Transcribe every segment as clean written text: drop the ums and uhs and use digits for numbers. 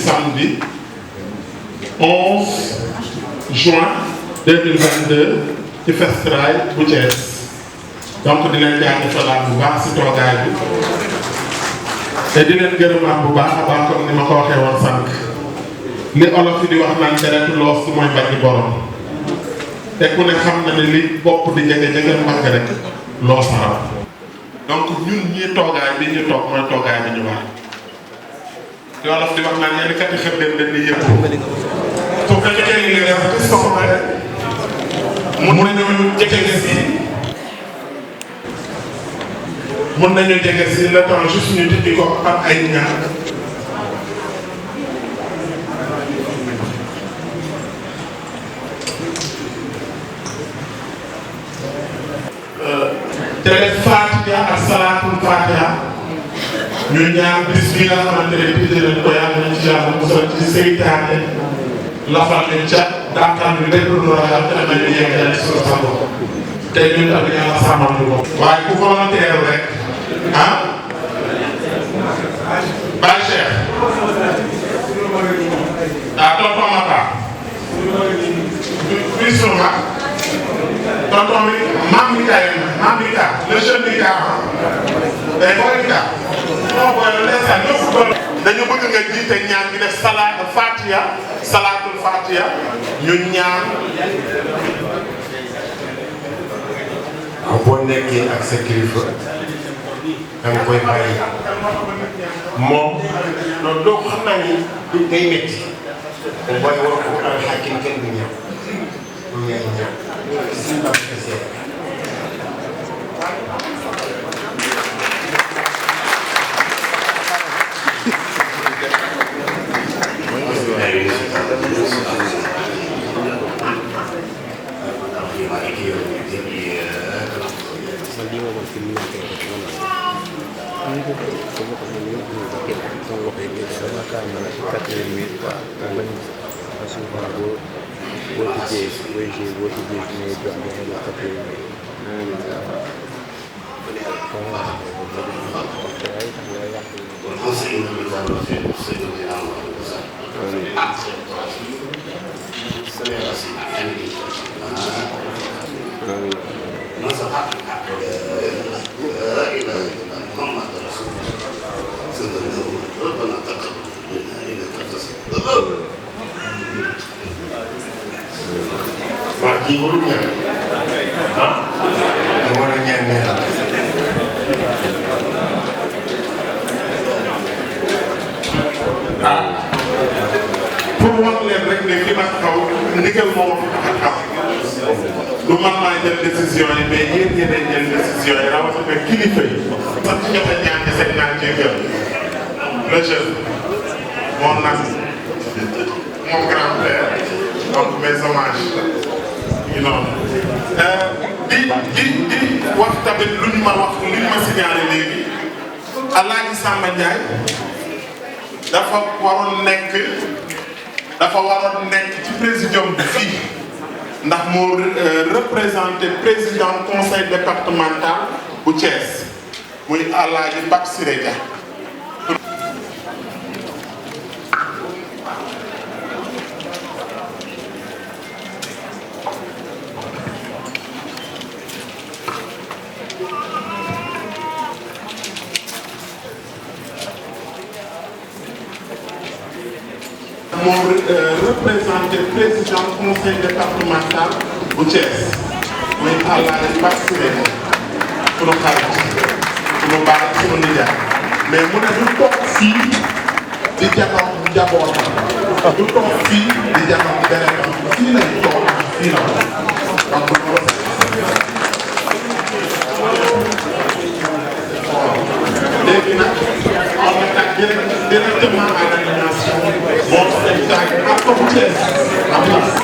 samedi 11 juin 2022 ci Festrail bu Thiès donc di leen jaajëfalaat bu baax si toogaay bi te di leen gërëmaat bu baax a baax comme ni ma ko waxee woon sànq li olof yi di wax naan deretu loos mooy bañu borom te ku ne xam na ne li bopp di jege jege mbagg rek loo saral donc ñun ñii toogaay bi ñu toog mooy toogaay bi ñu war li olof di wax naan yenn kati xel leen dañuy yëpp su fekkee li nga def ci soxla mun nañu jege si mun nañu jege si le temps juste ñu tijji ko am ay ñaan te Fatiha ak salaatul Fatiha ñu ñaan bis bi nga xamante ne bii dinañ ko yàlla nañ ci yàlla musal ci seytaane lafal leen ca dàqal ñu lépp lu ragal te am nañu yeggale ci suñu sa bopp te ñun tamit yàlla sàmmal ñu ko. waaye ku volontaire rek ah Baye Cheikh ah tonton Mata bi sunu mag tonton bi maam bi kaay maam bi kaay le jeune bi kaay ah day booy bi kaay non booy la ndeysaan ñëpp dañu bëgg nga jiite ñaan gi def salaat Fatiha salaatul Fatiha ñu ñaan. waaw boo nekkee ak sa kilifa da nga koy bàyyi moom loolu doo ko xam naa ni day métti booy war ko al xakim kenn du ñëw du ñëw kii warul ñaan ah da war a ñaan ne pour wax leen rek ne fi ma taxaw ndigal moo ma fi tax a du man maa jël décision yi mais yéen ñeneen jël décision yi rawatina kilifa yi parce que jot a ñaan ci seen ñaan ci gën le jeune mon ami mon grand-père donc mes hommages yi noonu di wax tamit lu ñu ma wax lu ñu ma signalé léegi Alaaji Samba Ndiaye dafa waroon nekk ci présidium bi fii ndax moo représenté président conseil départemental bu Thiès muy Alaaji Bak Siré Dia moo représenté président conseil départemental bu Thiès muy Alaaji Bak Siré Dia sunu xarit sunu baax sunu nijaay mais mu ne du toog fii di jaxam njabootam du toog fii di jaxam deretam fii lañ toog fii la donc léegi nag on attaque directement à l'animation bon spectacle à Thiès en place.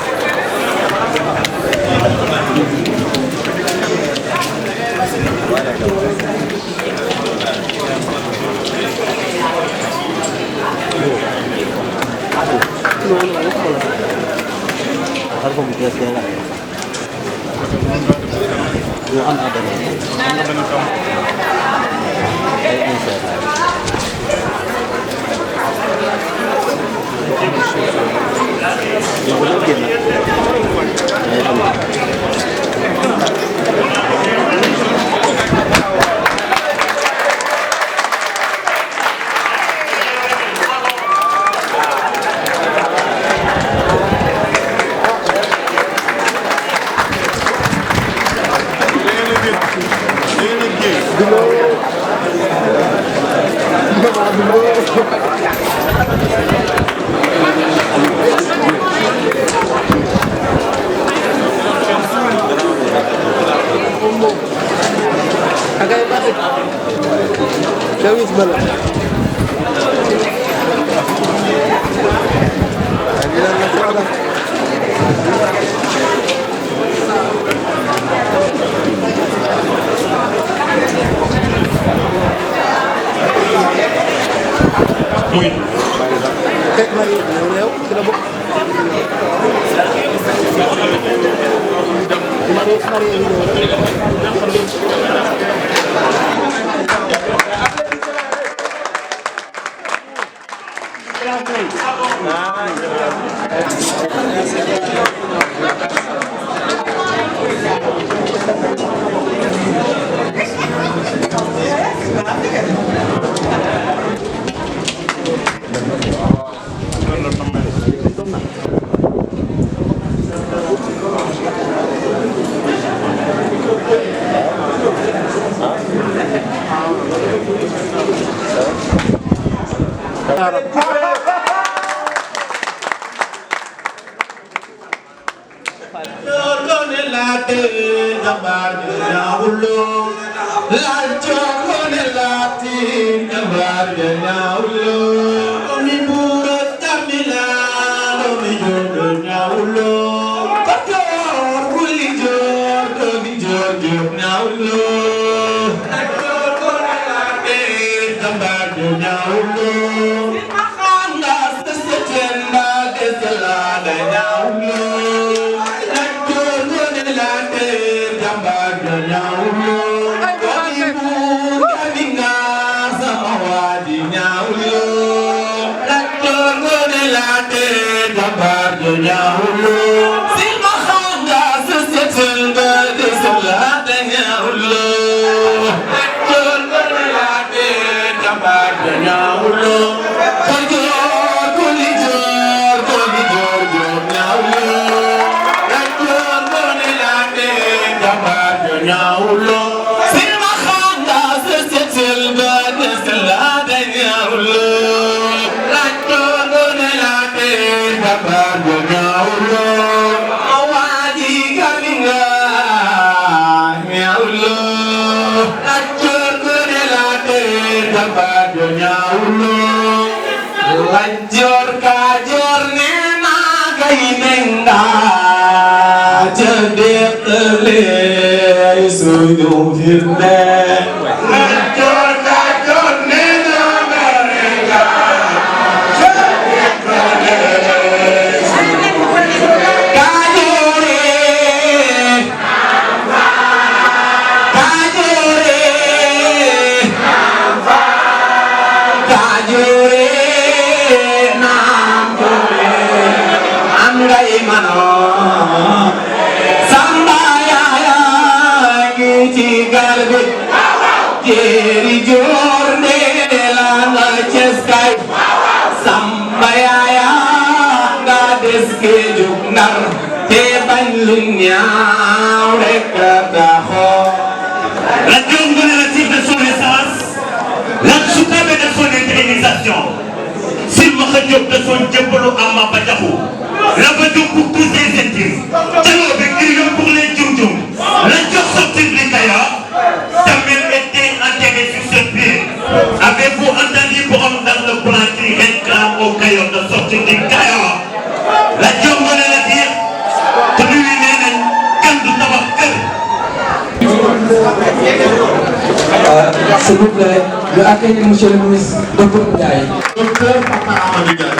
S'il vous plaît, je accueille monsieur le ministre Docteur Ndiaye. Docteur Papa Amadou Ndiaye.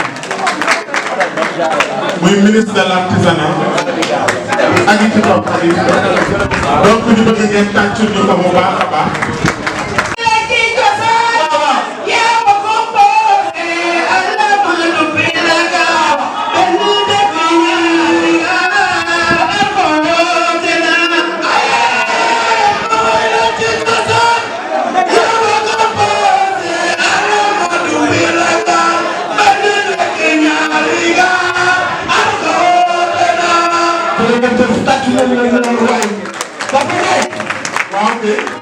muy ministre de l'artisanat ak ci topp donc ñu bëgg ngeen tàccul ñu ko bu baax a baax. Yeah.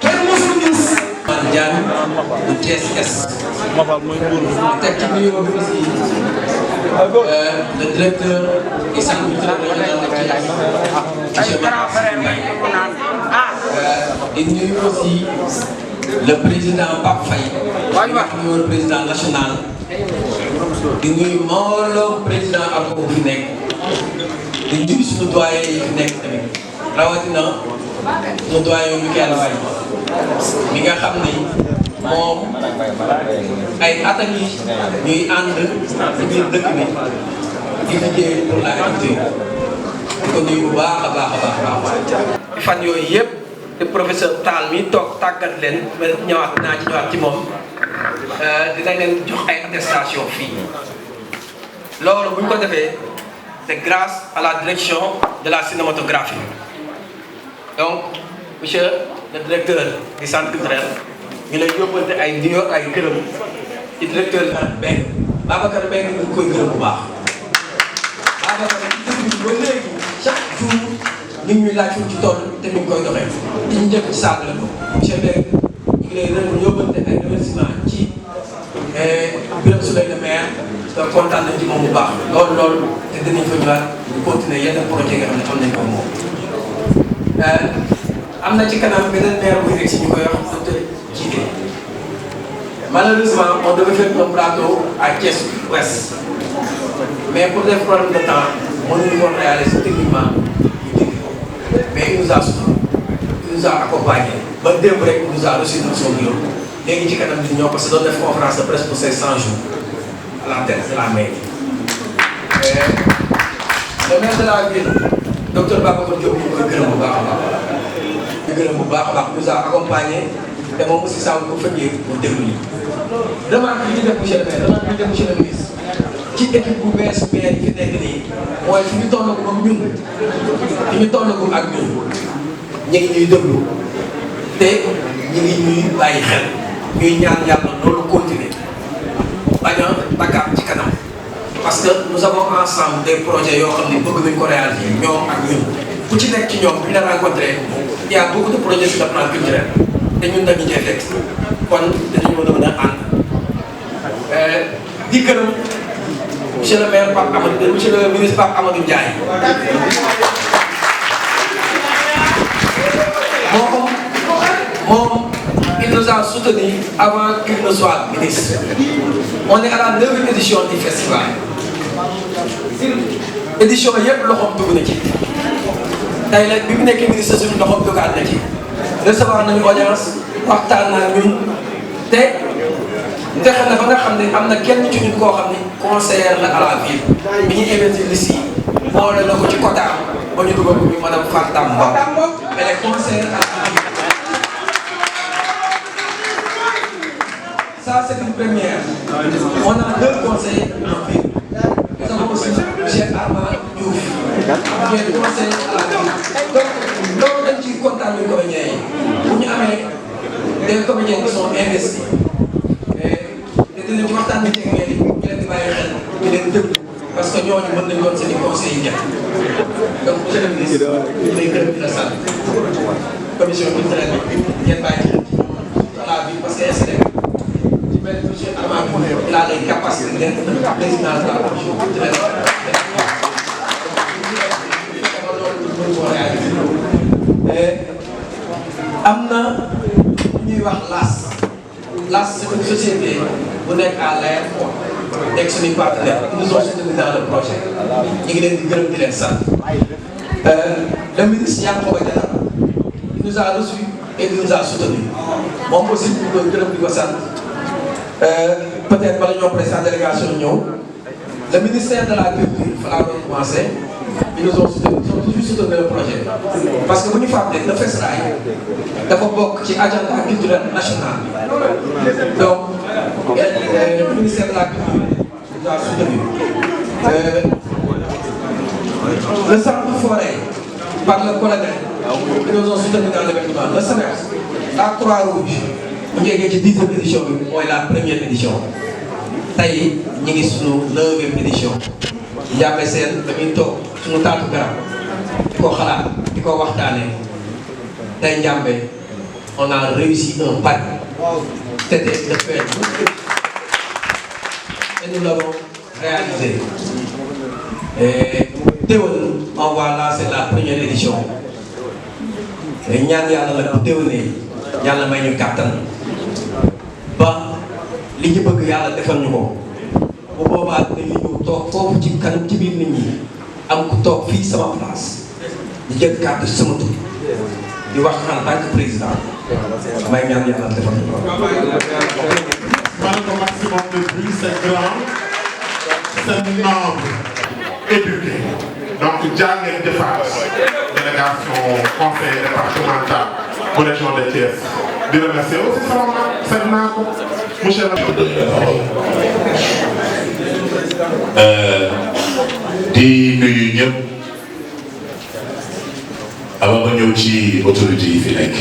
kenn mosul gis. man Diagne bu Thiès Est. teg ci nuyoo bi aussi le directeur du centre culturel régional de Thiès monsieur Mbaye. di nuyu aussi le président Pape Faye. le président national. di nuyu mbooloo président ak bu fi nekk. di nuyu suñu doyen yi fi nekk tamit rawatina suñu doyen Michael Faye mi nga xam ni moom ay at yi ñuy ànd ci biir dëkk bi di liggéey pour la culture di ko nuyu bu baax a baax a baax. fan yooyu yëpp te professeur Tall mi toog tàggat leen ba ñëwaat naa ci ñëwaat ci moom dinañ leen jox ay attestation fii loolu bu ñu ko defee. C'est grâce à la direction de la cinématographie. Donc, monsieur le directeur du centre culturel, il a yóbbante ay nuyoo ay gërëm ci directeur Mbengue. Babacar Mbengue ñu koy gërëm bu baax. Babacar ci ba léegi chaque jour ñu ngi ñuy laaj fu ci toll te ñu ngi koy doxee. li ñu njëkk ci saako la ko. monsieur Mbengue ñu ngi lay yóbbante ay remerciements ci Birame Souleye le maire. donc kontaan nañ ci moom bu baax loolu te dinañ fa ñëwaat ñu continuer yenn projet nga xam ne am nañ ko moom. am na ci kanam beneen maire buy egg si ñu koy wax docteur Djidé malheureusement on devait faire un plateau à Thiès Ouest mais pour des problèmes de temps mënuñu ko réaliser techniquement ñu dégg mais il nous a accompagné ba démb rek il nous a reçu dans son bureau léegi ci kanam di ñëw parce que doon def conférence de presse pour ces 100 jours. à la tête de la mairie. Le maire de la ville, docteur Babacar Diop, ñu koy gërëm bu baax a baax. ñu gërëm bu baax a baax nous a accompagné te moom aussi saa bu ko fekkee mu déglu ñu. remarque bi ñu def monsieur le maire remarque bi ñu def monsieur le ministre ci équipe bu bees maire yi fi nekk nii mooy fi ñu tollagum ak ñun fi ñu tollagum ak ñun ñu ngi ñuy déglu te ñu ngi ñuy bàyyi xel ñuy ñaan yàlla loolu continuer. bañ a Dakar ci kanam parce que nous avons ensemble des projets yoo xam ne bëgg nañ ko réaliser ñoom ak ñun ku ci nekk ci ñoom bu ñu la rencontré il y a beaucoup de projets sur le plan culturel te ñun dañu cee fekk kon dañu mën a ànd. di gërëm monsieur le maire Pape Amadou monsieur le ministre Pape Amadou Ndiaye. moom il nous a soutenus avant qu'il ne soit ministre. On est à la 9e édition du festival. édition yëpp loxoom dugg na ci. tey nag bi mu nekkee ministre suñu loxoom duggaat na ci. recevoir nañu audience waxtaan naa ñun te fexe na ba nga xam ne am na kenn ci ñun koo xam ne conseiller la à la ville. bi ñu investir liste yi boole na ko ci quota ba ñu dugal ko bi madame Fatam Ba. elle est conseillère à la ville. Ça, c'est une première. On a 2 conseillers en ville. Nous avons aussi M. Armand Diouf, qui est conseiller à la ville. Donc, loolu dañ ciy kontaan ñu comédiens yi. bu ñu amee des comédiens qui sont investis. te dinañ ci waxtaan ci ngeen di ñu leen di bàyyi xel ñu leen déglu parce que ñooñu mën nañu doon seen i conseils yi njëkk. donc monsieur le ministre ñu lay gërëm di la sant. commission culturelle bi ngeen bàyyi xel à la ville parce que SDE. Monsieur Armand il a les capacités d'être président de la commission culturelle. am na ñuy wax LAS c'est une société bu nekk à l'aéroport nekk suñuy partenaires ils nous ont soutenus dans le projet ñu ngi leen di gërëm di leen sant. le ministre Yankhoba Diattara il nous a reçus et il nous a soutenus moom aussi ñu koy gërëm di ko sant. Peut-être bala ñoo président délégation ñëw le ministère de la culture fa laa doon commencé ils nous ont toujours soutenu le projet parce que bu ñu fàttee le FESRAI dafa bokk ci agenda culturel national donc le ministère de la culture nous a soutenu le centre forêt par le colonel ils nous ont soutenu dans l'événement le SNES la Croix-Rouge bu ñu yeggee ci 10e édition bi mooy la première édition tey ñu ngi sunu 9e édition Ndiamé Sène dañuy toog sunu taatu garab di ko xalaat di ko waxtaanee tey Ndiamé on a réussi un pari. C'était de faire et nous l'avons réalisé. Et déwén on va lancer la première édition. Et ñaan yàlla nag bu déwénee yàlla may ñu kàttan ba li ñu bëgg yàlla defal ñu ko bu boobaa dañuy ñëw toog foofu ci kanam ci biir nit ñi am ku toog fii sama place di jël kàddu sama tur di wax en tant que président may ñaan yàlla defal ñu ko. Madame le maximum de bruit, c'est grand, c'est noble, éduqué. Donc, Djangé Defas, délégation conseil départemental pour la région de Thiès. Je remercie aussi c'est Nako, monsieur le di nuyu ñëpp avant nga ñëw ci autorité yi fi nekk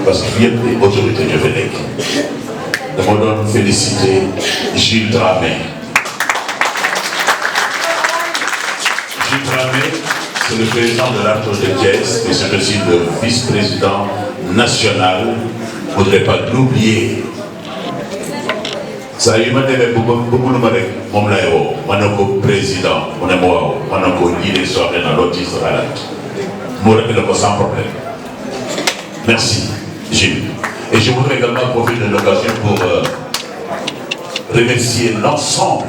parce que yëpp ay autorité ñoo fi nekk dama doon féliciter Gilles Dramé. Gilles Dramé, c'est le président de l'Arcos de Thiès et c'est aussi le vice-président national. Je ne voudrais pas l'oublier. Ça y est, je suis président, je suis sans problème. Merci, Gilles. Et je voudrais également profiter de l'occasion pour remercier l'ensemble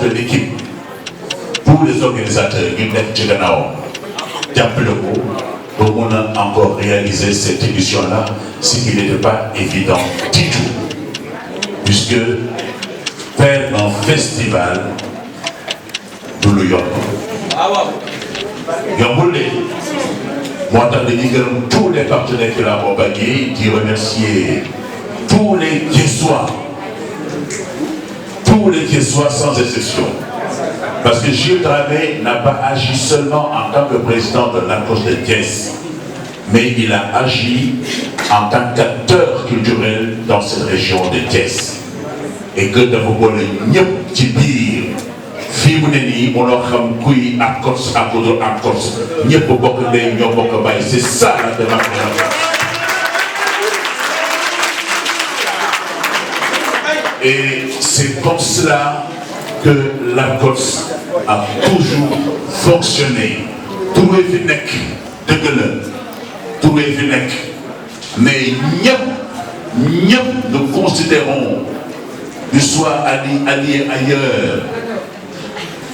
de l'équipe, tous les organisateurs qui pour qu'on a encore réalisé cette édition-là, ce qui n'était pas évident du tout. Puisque faire un festival de l'Ouyok, moi, tous les partenaires qui l'ont accompagné, qui remercier tous les Thiessois sans exception. Parce que Gilles Dramé n'a pas agi seulement en tant que président de l'Arcos de Thiès, mais il a agi en tant qu'acteur culturel dans cette région de Thiès. Et que de vous connaître, fii mu ne nii mënoo xam kuy Arcos ak ku dul Arcos ñëpp bokk ndey ñoo bokk baay, c'est ça la démocratie. Et c'est comme cela que l'Arcos a toujours fonctionné. Trouvé fi nekk dëgg la, trouvé fi nekk, mais ñëpp nous considérons qu'ils soient alliés ailleurs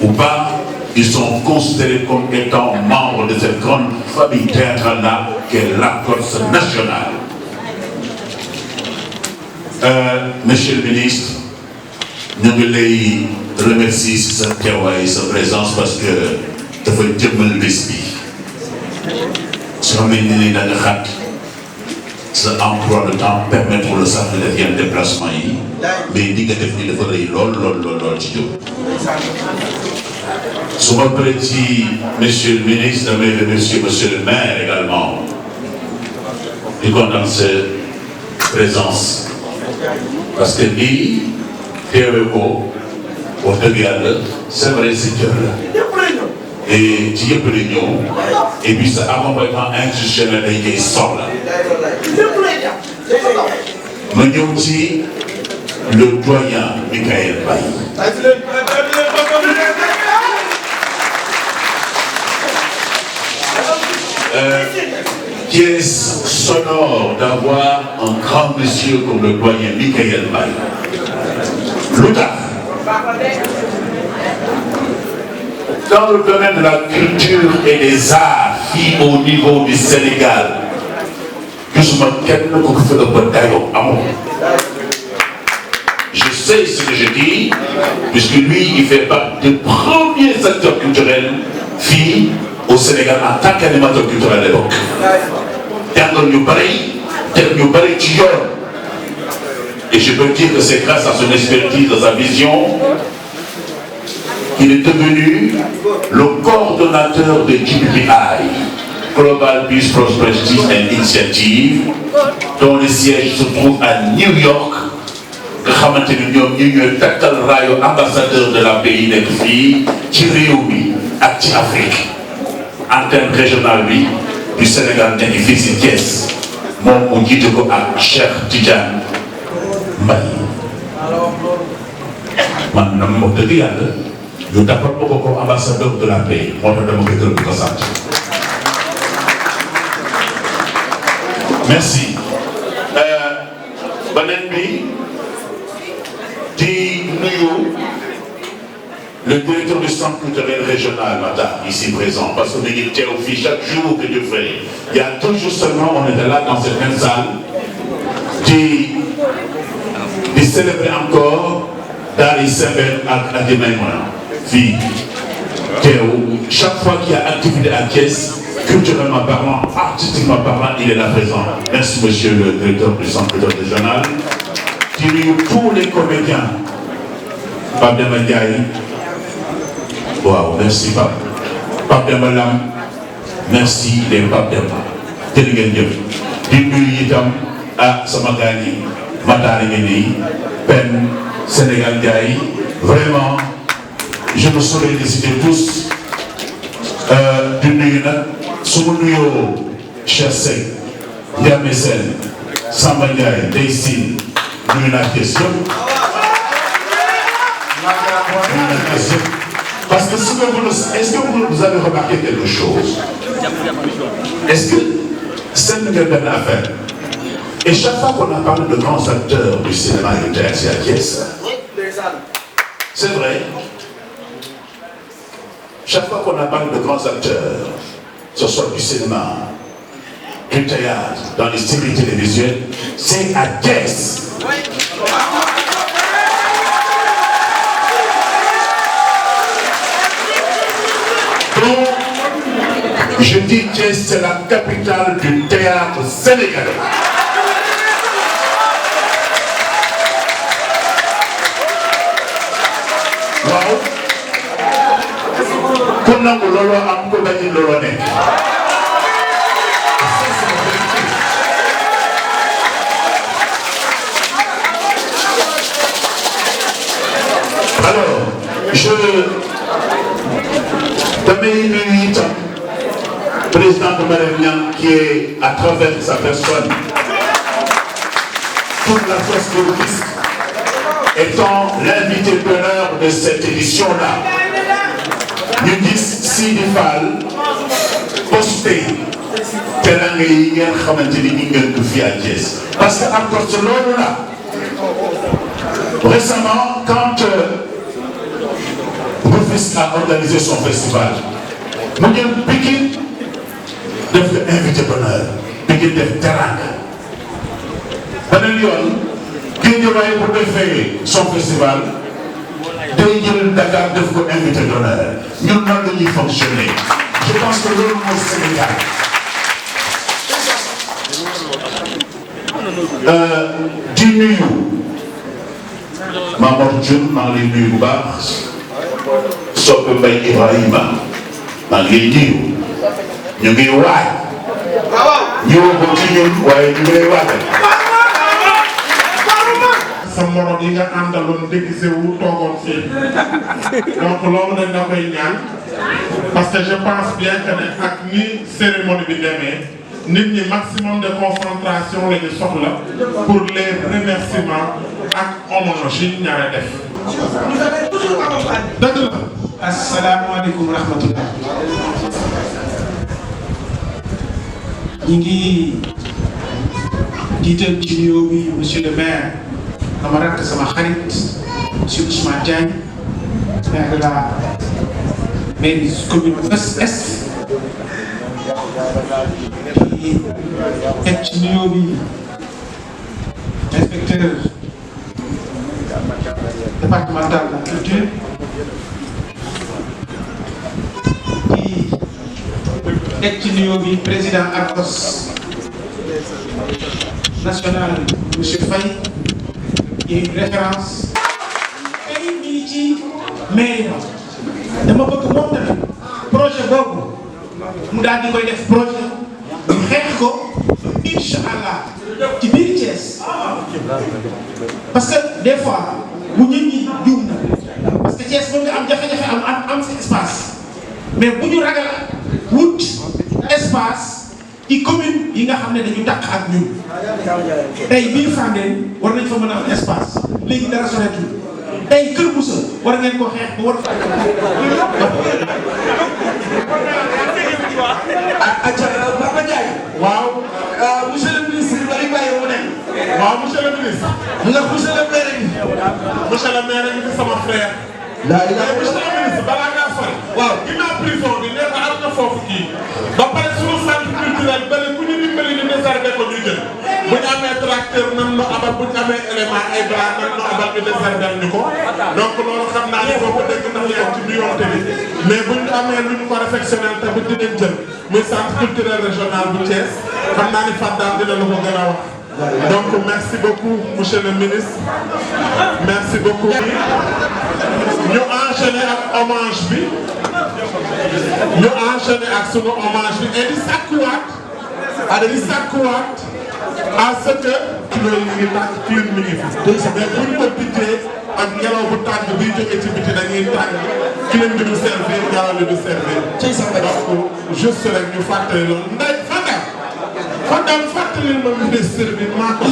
ou pas, ils sont considérés comme étant membres de cette grande famille théâtrale-là qu'est l'Arcos national. Monsieur le ministre, nous voulons remercier sa présence parce que dafa jëmmal bés bi. Soo mel ni da nga xat sa emploi de temps permettre le sax de def yenn déplacement yi, mais li nga def ni dafa rëy lool ci jóg. Su ma paree ci monsieur le ministre, damay remercier monsieur le maire également di kontaan sa présence parce que lii teewe ko wax dëgg yàlla c'est vrai si jër la et ci yëpp la ñëw et puis sa accompagnement institutionnel dañ koy soxla. ma ñëw ci le doyen Michael Baye. Thiès s'honore d'avoir un grand monsieur comme le doyen Michael Baye. Lu tax dans le domaine de la culture et des arts fii au niveau du Sénégal gisuma kenn ku ko fi ëpp dayoo amul. Je sais ce que je dis puisque lui il fait partie des premiers acteurs culturels fii au Sénégal en tant qu'animateur culturel à l'époque. jàngal ñu bari teg ñu bari ci yoon. Et je peux dire que c'est grâce à son expertise, à sa vision, qu'il est devenu le coordonnateur de GPI, Global Peace Prosperity and Initiative, dont le siège se trouve à New York. nga xamante ni ñoom ñu ñooy takkal raayu ambassadeur de la pays nekk fii ci réew mi ak ci Afrique antenne régionale bi du Sénégal nekk fii si Thiès moom mu jiite ko ak Cheikh Tidiane Mbaye man na ma dëgg yàlla ñu defal ma ko comme ambassadeur de la paix moo tax dama koy gërëm di ko sant. merci beneen bi di nuyu le directeur du centre culturel régional Matar ici présent parce que dañuy teew fii chaque jour que Dieu fait. Il y a tout juste seulement on était là dans cette même salle di célébrer encore Dari Sembène ak Adi Maïmouna fii teew chaque fois qu'il y a activité à Thiès culturellement parlant, artistiquement parlant, il est là présent. Merci monsieur le directeur du centre culturel régional. Di nuyu tous les comédiens. Pape Demba Ndiaye. Waaw merci Pape. Pape Demba Lam. Merci les Pape Demba. jërë ngeen jëf. Di nuyu itam sama gars yi Matar ngi nii Pen Sénégal Ndiaye. Vraiment je me saurais les citer tous. Di nuyu nag su ma nuyoo Cheikh Seck Ndiame Sène Samba Ndiaye Ndeye Sine nuyu naa Thiès yëpp. Parce que est-ce que vous avez remarqué quelque chose? Est-ce que c'est une grande affaire? Et chaque fois qu'on a parlé de grands acteurs du cinéma et du théâtre à Thiès, c'est vrai. Chaque fois qu'on a parlé de grands acteurs, que ce soit du cinéma, du théâtre, dans les séries télévisuelles, c'est à Thiès. Donc, je dis Thiès, c'est la capitale du théâtre sénégalais. Waaw. Ku nangu looloo am ku bañ looloo nekk. Alors, damay nuyu itam président de Marème Niang qui est à travers sa personne toute la force de Rufisque étant l'invité d'honneur de cette édition-là. ñu gis Sidi Fall posté teranga yi ngeen xamante ni ñu ngeen ko fii à Thiès parce que encore ci loolu la récemment quand Rufisque a organisé son festival mu jël Pikine def ko invité d'honneur Pikine def teranga beneen yoon Guédiawaye bu defee son festival day jël Dakar def ko invité d'honneur ñun noonu la ñuy fonctionner je pense que loolu mooy Sénégal. Di nuyu Mamadou Diouf maa ngi lay nuyu bu baax Soppe Mbaye Ibrahima maa ngi lay nuyu ñu ngi waaj ñëwagul ci ñun waaye ñu ngi lay waajal. sa morom yi nga àndaloon déguisé wu toogoon fii donc loolu dañ la koy ñaan parce que je pense bien que ne ak ni cérémonie bi demee nit ñi maximum de concentration la ñu soxla pour les remerciements ak hommage yi ñaare def. dëgg la. asalaamaaleykum wa rahmatullah. ñu ngi jiital ci nuyoo bi monsieur le maire. sama rakk sama xarit monsieur Ousmane Diagne maire de la mairie commune Est di teg ci nuyoo bi inspecteur départemental de la culture di teg ci nuyoo bi président ACOS national monsieur Faye qui est une référence tey nii ci mairie dama bëgg moom tamit projet boobu mu daal di koy def projet ñu xeex ko incha allah ci biir Thiès parce que des fois bu nit ñi juum na parce que Thiès mën nga am jafe-jafe am si espace mais bu ñu ragal wut espace ci commune yi nga xam ne dañu tàq ak ñun tey biir Fandène war nañ fa mën a am espace léegi dara soreetul tey Kër Moussa war ngeen ko xeex ba war fa. Papa Ndiaye. waaw. monsieur le ministre bari bàyyi mu nekk. waaw monsieur le ministre. ndax monsieur le maire bi. monsieur le maire bi sama frère. monsieur le ministre balaa ngaa fay. waaw ginnaaw prison bi nee na am na foofu kii. ba pare suñu centre culturel bële ku ñu dimbali ñu réservé ko ñu jël. bu ñu amee tracteur nan la abal bu ñu amee élément ay bras nan la abal ñu réservé ñu ko. donc loolu xam naa ne boo ko dégg ndax yaa ngi ci biir bi mais bu ñu amee lu ñu ko réfectionnel tamit dinañ jël muy centre culturel régional bu Thiès xam naa ni Fadam dina la ko gën a wax. donc merci beaucoup monsieur le ministre merci beaucoup. ñu enchaîner ak hommage bi ñu enchaîner ak sunu hommage bi et di sàkkuwaat à ce que loolu mi ngi tàkk clim mi ngi fi mais buñ ko tijjee ak ngelaw bu tàng biy jógee ci biti dañuy tàng clim bi du servir ngelaw li du servir donc juste rek ñu fàttali loolu nday Fadam fàttali ma ministre bi maa ko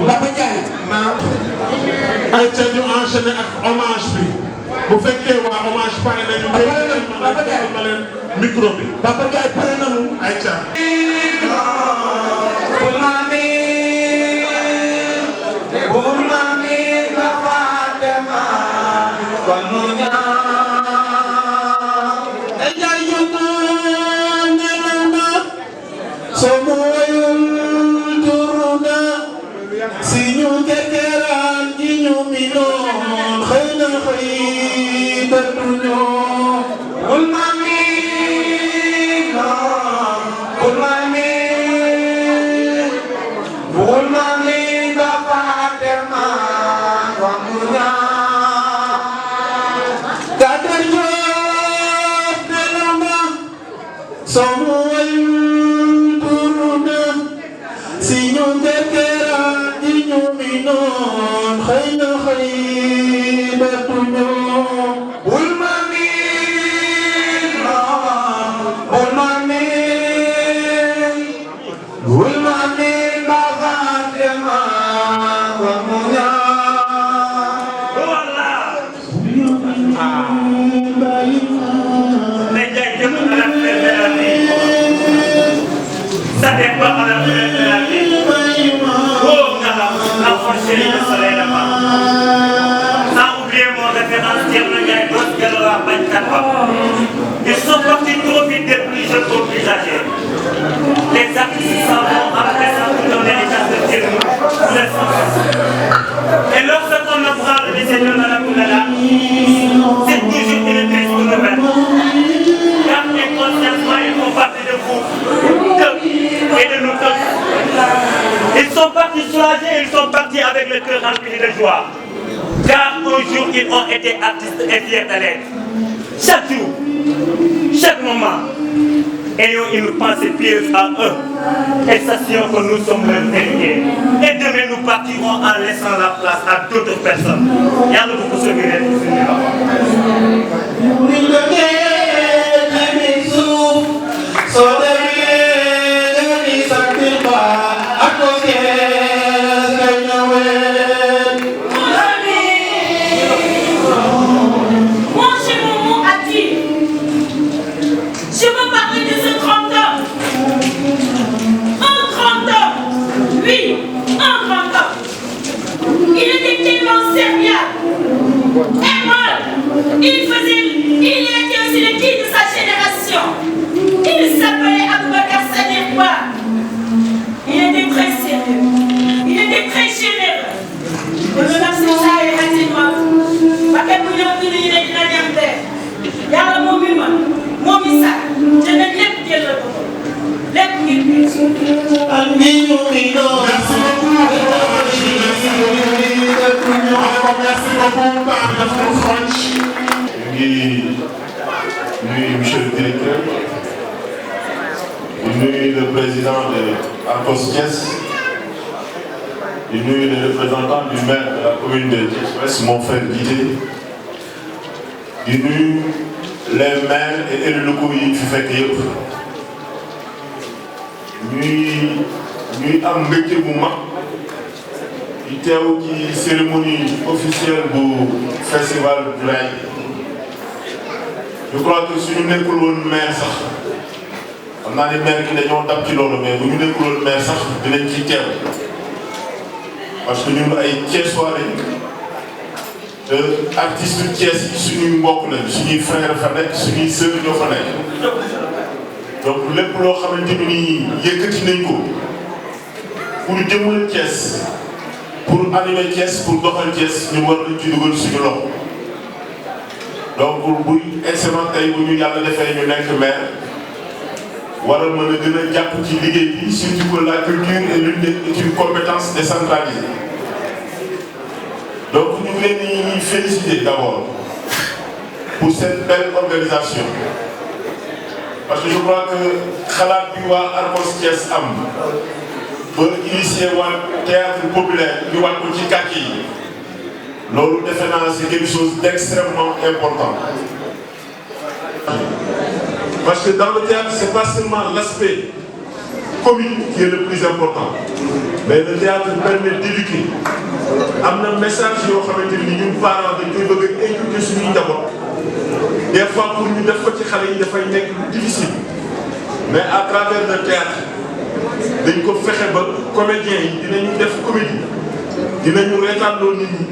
Papa Ndiaye naam ay ca ñu enchaîner ak hommage bi bu fekkee waa hommage pare nañu ma leen micro bi Papa Ndiaye pare nañu ay ca Ils sont partis trop vite des plus jeunes aux plus âgés. Les artistes s'en vont après ça pour donner les tas de Dieu. Et lorsqu'on apprend le décès de Madame Koulala, c'est toujours une triste nouvelle. Car inconsciemment, ils font partie de vous, et de nous tous. Ils sont partis soulagés, ils sont partis avec le cœur rempli de joie. Car un jour, ils ont été artistes et fiers de l'être. Chaque jour, chaque moment, ayons une pensée pieuse à eux et sachons que nous sommes leurs héritiers. Et demain, nous partirons en laissant la place à d'autres personnes. Yàlla bu ko sauver leen ci suñu Il était aussi le guide de sa génération. Il s'appelait Aboubacar Sadikh Ba. Il était très sérieux. Il était très généreux. Le merci ça et Hatima. Parce que nous avons dit qu'il est dans l'Amérique. Il y a le mot Mima, mot Missa. Je ne l'aime pas le mot. L'aime qu'il puisse. Merci beaucoup. Monsieur le directeur, le président de Arcos Thiès, le représentant du maire de la commune de Thiès, mon frère Guidé, les maires et élus locaux qui font que ñuy am mbégte bu mag di teew ci cérémonie officielle bu festival du Rail. Je crois que suñu nekkul woon maire sax xam naa ne maire ki dañoo dab ci loolu mais bu ñu nekkul woon maire sax dinañ ci teew parce que ñun ay Thiessois lañ te artistes yu Thiès yi suñuy mbokk lañ suñuy frère fa nekk suñuy sœur ñoo fa nekk donc lépp loo xamante ni yëkkati nañ ko pour jëmmal Thiès pour animer Thiès pour doxal Thiès ñu war nañ ci dugal suñu loxo donc buy excellent tey bu ñu yàlla defee ñu nekk maire war a mën a gën a jàpp ci liggéey bi surtout que la culture est une compétence décentralisée donc ñu ngi leen di féliciter d'abord pour cette belle organisation parce que je crois que xalaat bi waa Arcos Thiès am ba initier waa théâtre populaire ñu waat ko ci quartier yi loolu defe naa c'est quelque chose d'extrêmement important parce que dans le théâtre c'est pas seulement l'aspect comique qui est le plus important mais le théâtre permet d'éduquer am na message yoo xamante ni ñun parents dañ koy bëgg a inculquer suñuy njaboot des fois pour ñu def ko ci xale yi dafay nekk lu difficile mais à travers le théâtre dañ ko fexe ba comédiens yi dinañu def comédie dinañu reetaanloo nit ñi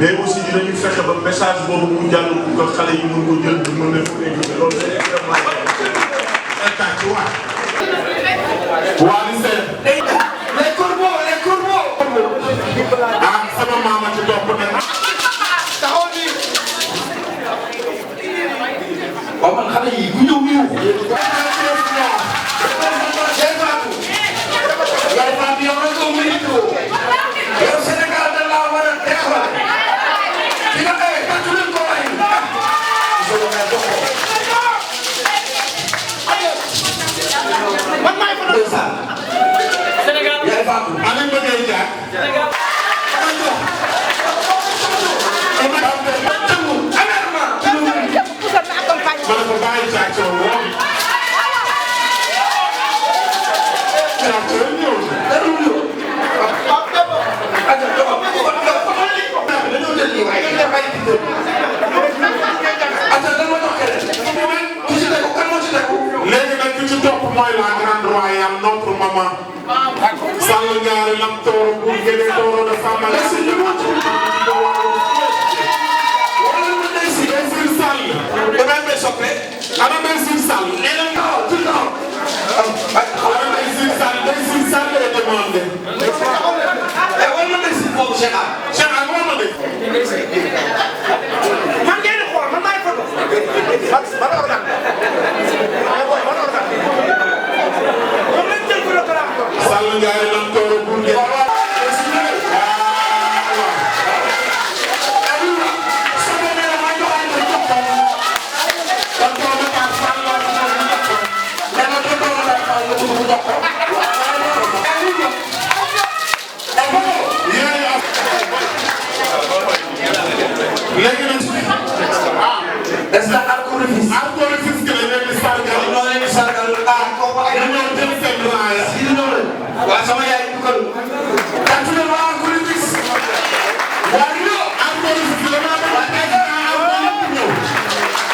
mais aussi dinañu fexe ba message boobu mu jàll pour que xale yi mën ko jël mën leen ko inculquer loolu c'est extrêmement important. waa li seen les corbeaux ah sama maama ci topp ne taxaw ni waaw man xale yi bu ñëw ñëw yow Sénégal da laa war a teewal di nga ay tàccu leen ko waay man maay fa Sénégal yaay faatu anen ba ngay jaar léegi nag ki ci topp mooy la grande royale notre maman Sall Ngaari Lam Tooro pour Guédé Tooro de Fama la si ñu wala mu day si day Sir Sall damay may soppe ana day Sir Sall nee na tout le temps ana day Sir Sall lay demandé wala mu day si foofu Cheikh Cheikh wala mu day man ngeen di xool man maay photo man organ Sall Ngaari Lam Tooro pour Guédé léegi nag est-ce que Arcos que la leen di sargal ñoo leen di sargal dañoo jël seen raaya waaw sama yaay ñu kon tàccu leen waa Arcos waa ñëw Arcos la maa ñëw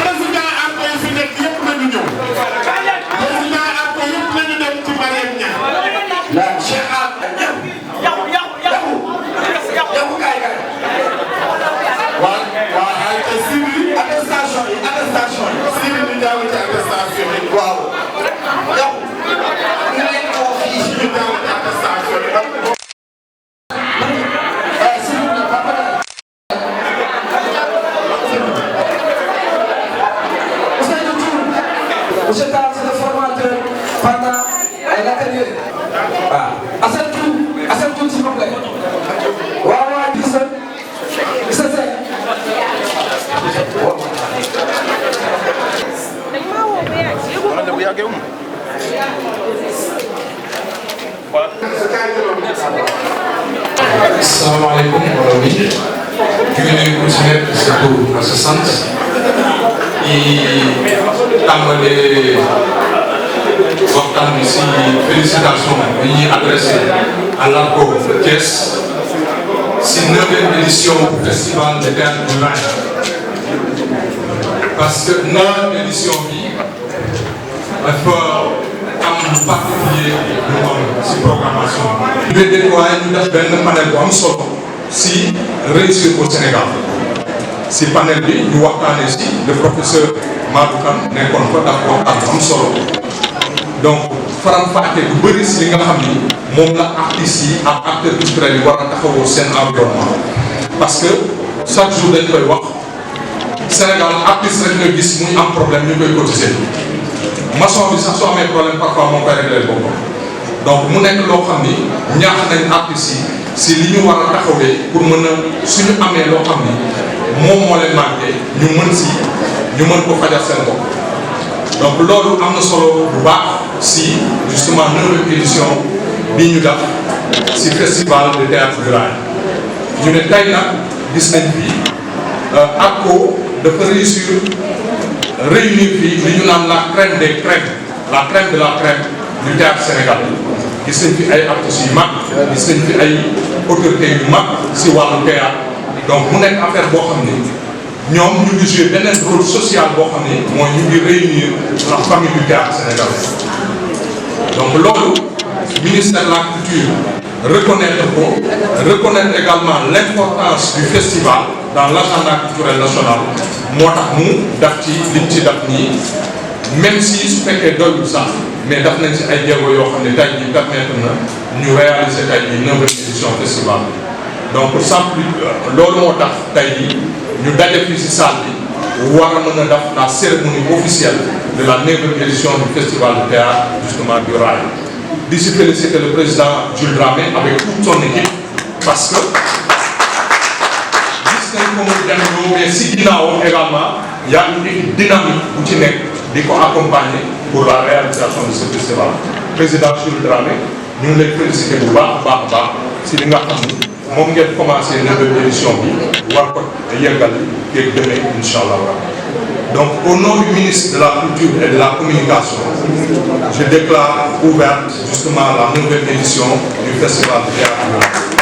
président Arcos fi nekk yëpp nañu ñëw président Arcos yëpp nañu dem ci Mariam Niang la Cheikh yow kay waaw ay te civil attestation yi civil ñu jàng ci attestation yi waaw yow ñu leen ko fii ñu jàng ci attestation yi Monsieur Tall, c'est le formateur pendant l'atelier. Assane Tour, s'il vous plaît. Waaw gis nga Assalamualaikum warahmatullahi wabarakatuh. Ku ci nekk sa tur ak sa sant di tàmbale waxtaan bi si félicitation bi ñuy adressé à l'ARCO Thiès si 9e édition festival de théâtre du Rail parce que 9e édition bi dafa am lu particulier lu am si programmation bi. ñu déployer ñu def benn panel bu am solo si réussir au Sénégal si panel bi ñu waxtaanee si le professeur Madou Kane nekkoon fa daf waxtaan bu am solo donc faram-fàccee bu bëri si li nga xam ni moom la artistes yi ak acteurs culturels yi war a taxawoo seen environnement parce que chaque jour dañ koy wax Sénégal artiste rek nga gis muy am problème ñu koy cotiser maçon bi sax soo amee problème parfois moo koy réglé boppam donc mu nekk loo xam ni ñaax nañ artistes yi si li ñu war a taxawee pour mën a suñu amee loo xam ni moom moo leen manqué ñu mën ko fajal seen bopp donc loolu am na solo bu baax si justement 9e édition bi ñu def si festival de théâtre du Rail ñu ne tey nag gis nañ fi ARCO dafa réussir réunir fii li ñu naan la crème des crèmes la crème de la crème du théâtre sénégalais gis nañ fi ay artistes yu mag gis nañ fi ay autorités yu mag si wàllu théâtre donc mu nekk affaire boo xam ni ñoom ñu ngi joué beneen rôle social boo xam ni mooy ñu ngi réunir la famille du théâtre sénégalais donc loolu ministère de la culture reconnaître également l'importance du festival dans l'agenda culturel national moo tax mu daf ci liñ ci daf nii même si su fekkee doyul sax mais daf nañ ci ay jéego yoo xam ne tey jii permettre na ñu réaliser tey jii 9e édition festival donc sans plus loolu moo tax tey jii ñu daje fii ci salle bi war a mën a def la cérémonie officielle de la 9e édition du festival de théâtre justement du Rail di si féliciter le président Jules Dramé avec toute son équipe parce que gis nañ ko mu dem mais si ginnaawam également y a une équipe dynamique bu ci nekk di ko accompagner pour la réalisation de ce festival président Jules Dramé ñu ngi lay féliciter bu baax a baax si li nga xam ni moom ngeen commencé 9e édition bi war ko yeggal yeeg demee incha allah. Donc au nom du ministre de la Culture et de la Communication, je déclare ouverte justement la 9e édition du Festival de théâtre.